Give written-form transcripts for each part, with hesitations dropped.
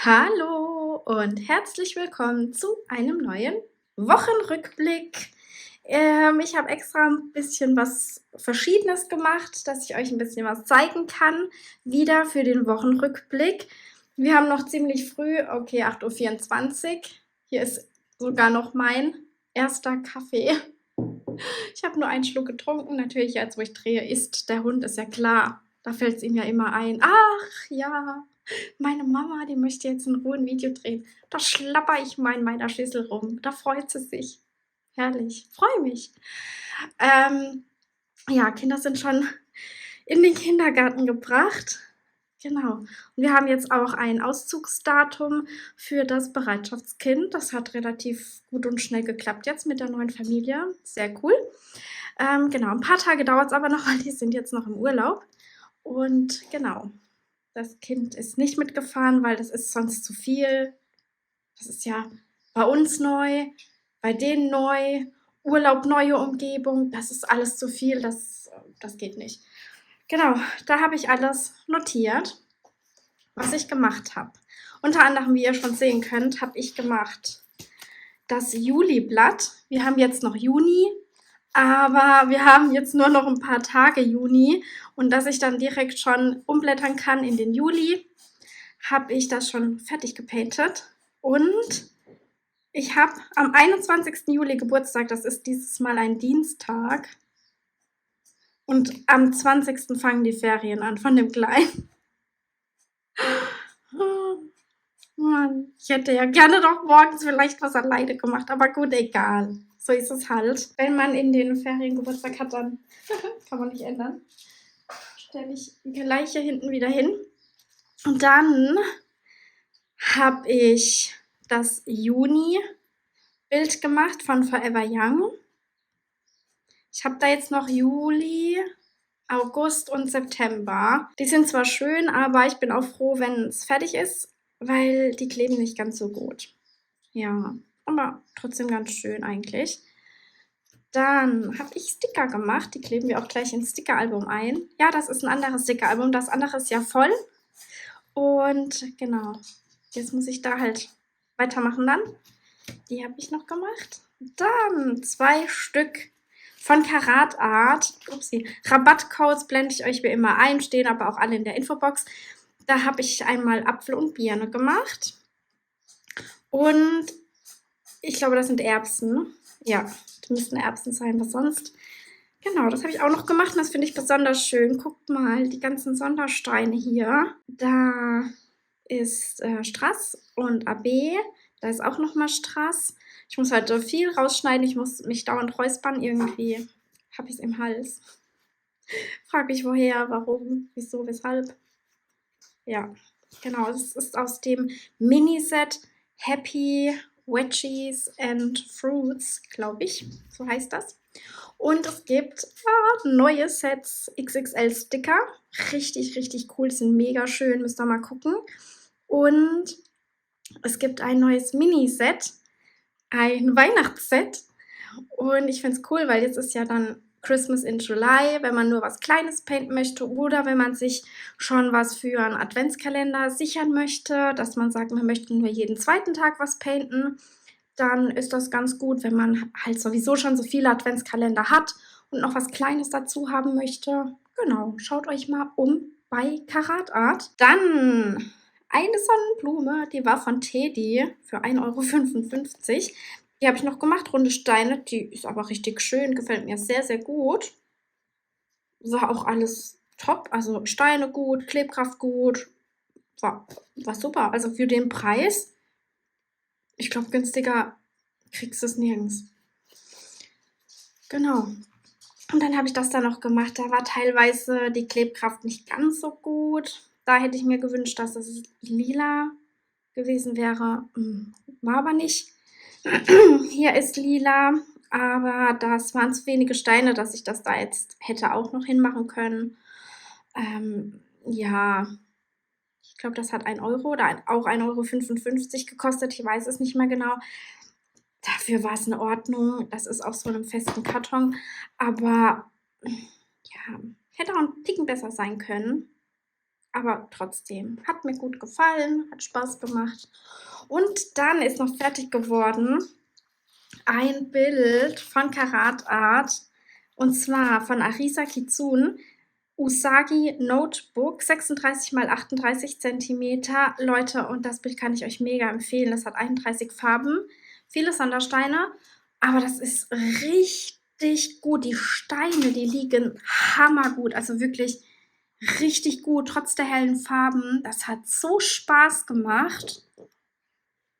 Hallo und herzlich willkommen zu einem neuen Wochenrückblick. Ich habe extra ein bisschen was Verschiedenes gemacht, dass ich euch ein bisschen was zeigen kann, wieder für den Wochenrückblick. Wir haben noch ziemlich früh, okay, 8:24 Uhr. Hier ist sogar noch mein erster Kaffee. Ich habe nur einen Schluck getrunken. Natürlich, jetzt wo ich drehe, isst der Hund, ist ja klar. Da fällt es ihm ja immer ein. Ach ja, meine Mama, die möchte jetzt in Ruhe ein Video drehen. Da schlapper ich mal in meiner Schüssel rum. Da freut sie sich. Herrlich, freue mich. Ähm, ja, Kinder sind schon in den Kindergarten gebracht. Genau. Und wir haben jetzt auch ein Auszugsdatum für das Bereitschaftskind. Das hat relativ gut und schnell geklappt jetzt mit der neuen Familie. Sehr cool. Genau, ein paar Tage dauert es aber noch, weil die sind jetzt noch im Urlaub. Und genau, das Kind ist nicht mitgefahren, weil das ist sonst zu viel. Das ist ja bei uns neu, bei denen neu, Urlaub, neue Umgebung. Das ist alles zu viel, das geht nicht. Genau, da habe ich alles notiert, was ich gemacht habe. Unter anderem, wie ihr schon sehen könnt, habe ich gemacht das Juliblatt. Wir haben jetzt noch Juni, aber wir haben jetzt nur noch ein paar Tage Juni. Und dass ich dann direkt schon umblättern kann in den Juli, habe ich das schon fertig gepaintet. Und ich habe am 21. Juli Geburtstag, das ist dieses Mal ein Dienstag. Und am 20. fangen die Ferien an von dem Kleinen. Oh, Mann, ich hätte ja gerne noch morgens vielleicht was alleine gemacht, aber gut, egal. So ist es halt. Wenn man in den Ferien Geburtstag hat, dann kann man nicht ändern. Stelle ich gleich hier hinten wieder hin. Und dann habe ich das Juni-Bild gemacht von Forever Young. Ich habe da jetzt noch Juli, August und September. Die sind zwar schön, aber ich bin auch froh, wenn es fertig ist, weil die kleben nicht ganz so gut. Ja, aber trotzdem ganz schön eigentlich. Dann habe ich Sticker gemacht. Die kleben wir auch gleich ins Stickeralbum ein. Ja, das ist ein anderes Stickeralbum. Das andere ist ja voll. Und genau, jetzt muss ich da halt weitermachen dann. Die habe ich noch gemacht. Dann 2 Stück von Karat Art. Upsi. Rabattcodes blende ich euch wie immer ein, stehen aber auch alle in der Infobox. Da habe ich einmal Apfel und Birne gemacht. Und ich glaube, das sind Erbsen. Ja, das müssten Erbsen sein, was sonst. Genau, das habe ich auch noch gemacht und das finde ich besonders schön. Guckt mal, die ganzen Sondersteine hier. Da ist Strass und AB. Da ist auch nochmal Strass. Ich muss halt viel rausschneiden. Ich muss mich dauernd räuspern. Irgendwie habe ich es im Hals. Frage mich woher, warum, wieso, weshalb. Ja, genau. Es ist aus dem Miniset Happy Veggies and Fruits, glaube ich. So heißt das. Und es gibt neue Sets XXL-Sticker. Richtig, richtig cool. Die sind mega schön. Müsst ihr mal gucken. Und es gibt ein neues Mini-Set, ein Weihnachtsset. Und ich finde es cool, weil jetzt ist ja dann Christmas in July, wenn man nur was Kleines painten möchte oder wenn man sich schon was für einen Adventskalender sichern möchte, dass man sagt, man möchte nur jeden zweiten Tag was painten, dann ist das ganz gut, wenn man halt sowieso schon so viele Adventskalender hat und noch was Kleines dazu haben möchte. Genau, schaut euch mal um bei Karat Art. Dann eine Sonnenblume, die war von Teddy für 1,55 €. Die habe ich noch gemacht, runde Steine. Die ist aber richtig schön, gefällt mir sehr, sehr gut. War auch alles top, also Steine gut, Klebkraft gut. War super. Also für den Preis, ich glaube, günstiger kriegst du es nirgends. Genau. Und dann habe ich das da noch gemacht. Da war teilweise die Klebkraft nicht ganz so gut. Da hätte ich mir gewünscht, dass es lila gewesen wäre. War aber nicht. Hier ist lila, aber das waren zu wenige Steine, dass ich das da jetzt hätte auch noch hinmachen können. Ja, ich glaube, das hat 1 € oder auch 1,55 € gekostet. Ich weiß es nicht mehr genau. Dafür war es in Ordnung. Das ist auf so einem festen Karton, aber ja, hätte auch 'n Ticken besser sein können. aber trotzdem, hat mir gut gefallen, hat Spaß gemacht. Und dann ist noch fertig geworden ein Bild von Karat Art und zwar von Arisa Kitsune. Usagi Notebook, 36 mal 38 Zentimeter. Leute, und das Bild kann ich euch mega empfehlen. Das hat 31 Farben, viele Sondersteine, aber das ist richtig gut. Die Steine, die liegen hammergut, also wirklich richtig gut, trotz der hellen Farben. Das hat so Spaß gemacht.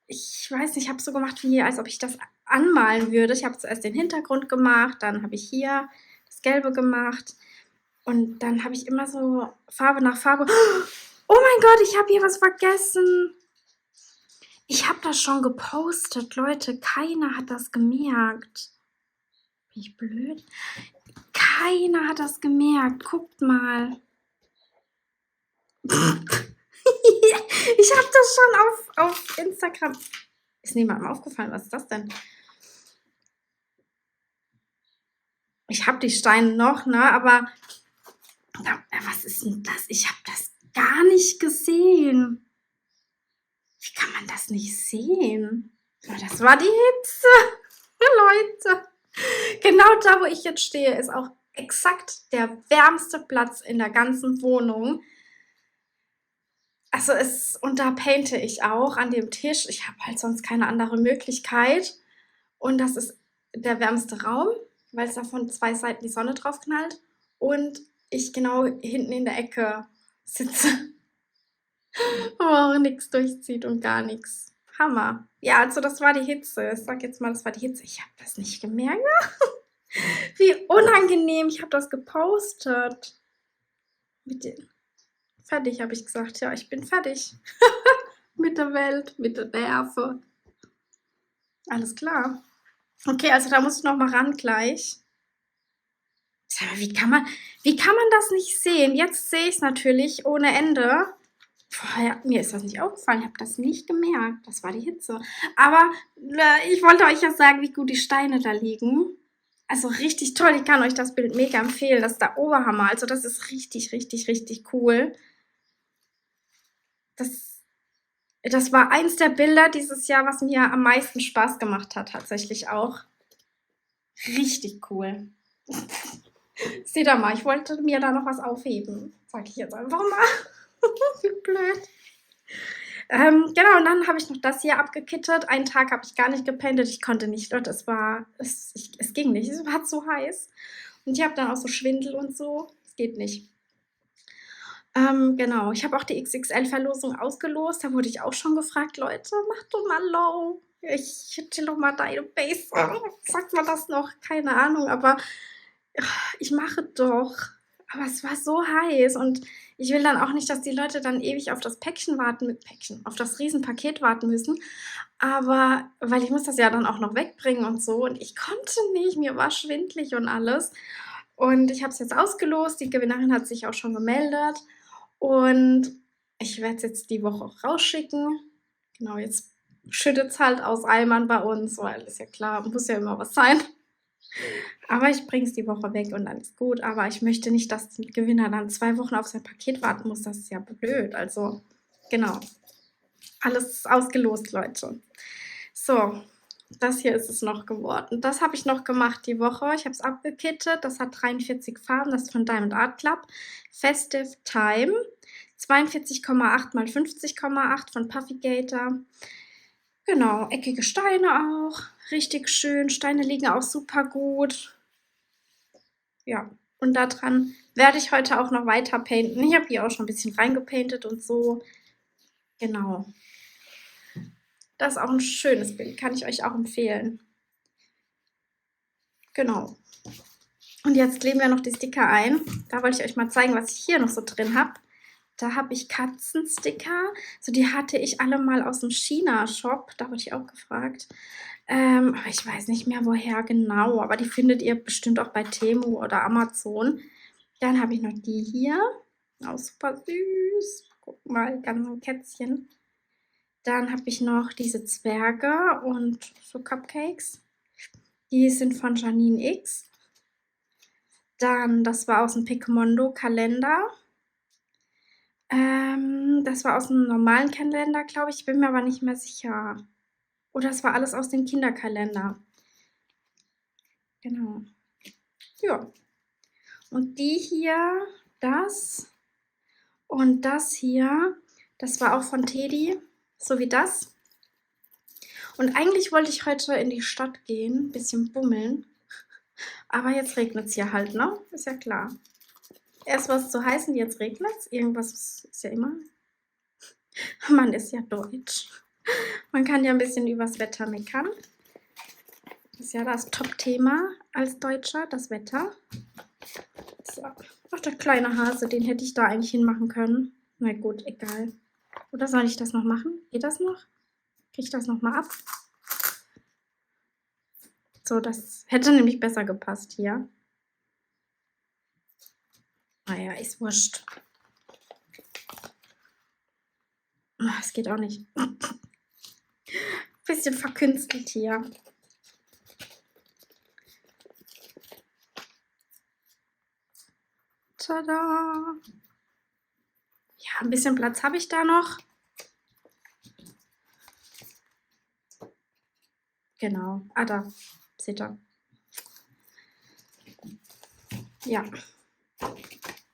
Ich weiß nicht, ich habe so gemacht, wie als ob ich das anmalen würde. Ich habe zuerst den Hintergrund gemacht, dann habe ich hier das Gelbe gemacht und dann habe ich immer so Farbe nach Farbe. Oh mein Gott, ich habe hier was vergessen. Ich habe das schon gepostet, Leute. Keiner hat das gemerkt. Bin ich blöd? Keiner hat das gemerkt. Guckt mal. Ich habe das schon auf Instagram. Ist niemandem aufgefallen, was ist das denn? Ich habe die Steine noch, ne? Aber was ist denn das? Ich habe das gar nicht gesehen. Wie kann man das nicht sehen? Oh, das war die Hitze, Leute. Genau da, wo ich jetzt stehe, ist auch exakt der wärmste Platz in der ganzen Wohnung. Also und da painte ich auch an dem Tisch. Ich habe halt sonst keine andere Möglichkeit. Und das ist der wärmste Raum, weil es da von 2 Seiten die Sonne drauf knallt und ich genau hinten in der Ecke sitze, wo auch nichts durchzieht und gar nichts. Hammer. Ja, also das war die Hitze. Ich sage jetzt mal, das war die Hitze. Ich habe das nicht gemerkt. Wie unangenehm. Ich habe das gepostet. Fertig, habe ich gesagt. Ja, ich bin fertig. Mit der Welt, mit der Nerve. Alles klar. Okay, also da muss ich noch mal ran gleich. Sag mal, wie kann man das nicht sehen? Jetzt sehe ich es natürlich ohne Ende. Vorher mir ist das nicht aufgefallen, ich habe das nicht gemerkt. Das war die Hitze. Aber ich wollte euch ja sagen, wie gut die Steine da liegen. Also richtig toll. Ich kann euch das Bild mega empfehlen. Das ist der Oberhammer. Also das ist richtig, richtig, richtig cool. Das war eins der Bilder dieses Jahr, was mir am meisten Spaß gemacht hat, tatsächlich auch. Richtig cool. Seht ihr mal, ich wollte mir da noch was aufheben. Sag ich jetzt einfach mal. Wie blöd. Genau, und dann habe ich noch das hier abgekittet. Einen Tag habe ich gar nicht gepaintet. Ich konnte nicht, Leute, es ging nicht. Es war zu heiß. Und ich habe dann auch so Schwindel und so. Es geht nicht. Genau, ich habe auch die XXL-Verlosung ausgelost. Da wurde ich auch schon gefragt, Leute, mach doch mal low. Ich chill doch mal deine Base. Sagt man das noch? Keine Ahnung, aber ich mache doch. Aber es war so heiß und ich will dann auch nicht, dass die Leute dann ewig auf das auf das Riesenpaket warten müssen. Aber weil ich muss das ja dann auch noch wegbringen und so und ich konnte nicht, mir war schwindelig und alles. Und ich habe es jetzt ausgelost, die Gewinnerin hat sich auch schon gemeldet und ich werde es jetzt die Woche auch rausschicken. Genau, jetzt schüttet es halt aus Eimern bei uns, weil ist ja klar, muss ja immer was sein. Aber ich bringe es die Woche weg und dann ist gut. Aber ich möchte nicht, dass der Gewinner dann 2 Wochen auf sein Paket warten muss. Das ist ja blöd. Also, genau. Alles ausgelost, Leute. So, das hier ist es noch geworden. Das habe ich noch gemacht die Woche. Ich habe es abgekittet. Das hat 43 Farben. Das ist von Diamond Art Club. Festive Time. 42,8 mal 50,8 von Puffy Gator. Genau, eckige Steine auch. Richtig schön. Steine liegen auch super gut. Ja, und daran werde ich heute auch noch weiter painten. Ich habe hier auch schon ein bisschen reingepaintet und so. Genau. Das ist auch ein schönes Bild, kann ich euch auch empfehlen. Genau. Und jetzt kleben wir noch die Sticker ein. Da wollte ich euch mal zeigen, was ich hier noch so drin habe. Da habe ich Katzensticker. So, die hatte ich alle mal aus dem China-Shop. Da wurde ich auch gefragt. Aber ich weiß nicht mehr, woher genau. Aber die findet ihr bestimmt auch bei Temu oder Amazon. Dann habe ich noch die hier. Auch super süß. Guck mal, ganz ein Kätzchen. Dann habe ich noch diese Zwerge und so Cupcakes. Die sind von Janine X. Dann, das war aus dem Picmondo Kalender. Das war aus dem normalen Kalender, glaube ich. Ich bin mir aber nicht mehr sicher. Oder es war alles aus dem Kinderkalender. Genau. Ja. Und die hier, das und das hier, das war auch von Teddy, so wie das. Und eigentlich wollte ich heute in die Stadt gehen, bisschen bummeln. Aber jetzt regnet es hier halt, ne? Ist ja klar. Erst war es zu heiß und jetzt regnet es. Irgendwas ist ja immer. Man ist ja deutsch. Man kann ja ein bisschen übers Wetter meckern. Das ist ja das Top-Thema als Deutscher, das Wetter. So. Ach, der kleine Hase, den hätte ich da eigentlich hinmachen können. Na gut, egal. Oder soll ich das noch machen? Geht das noch? Kriege ich das noch mal ab? So, das hätte nämlich besser gepasst hier. Naja, ist wurscht. Es geht auch nicht. Bisschen verkünstelt hier. Tada! Ja, ein bisschen Platz habe ich da noch. Genau. Ah, da. Seht ihr. Ja.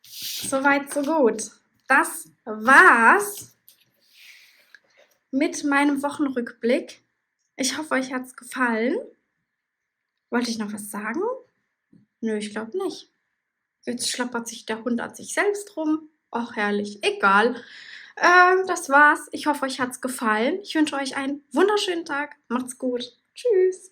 Soweit, so gut. Das war's mit meinem Wochenrückblick. Ich hoffe, euch hat's gefallen. Wollte ich noch was sagen? Nö, ich glaube nicht. Jetzt schlappert sich der Hund an sich selbst rum. Ach, herrlich. Egal. Das war's. Ich hoffe, euch hat's gefallen. Ich wünsche euch einen wunderschönen Tag. Macht's gut. Tschüss.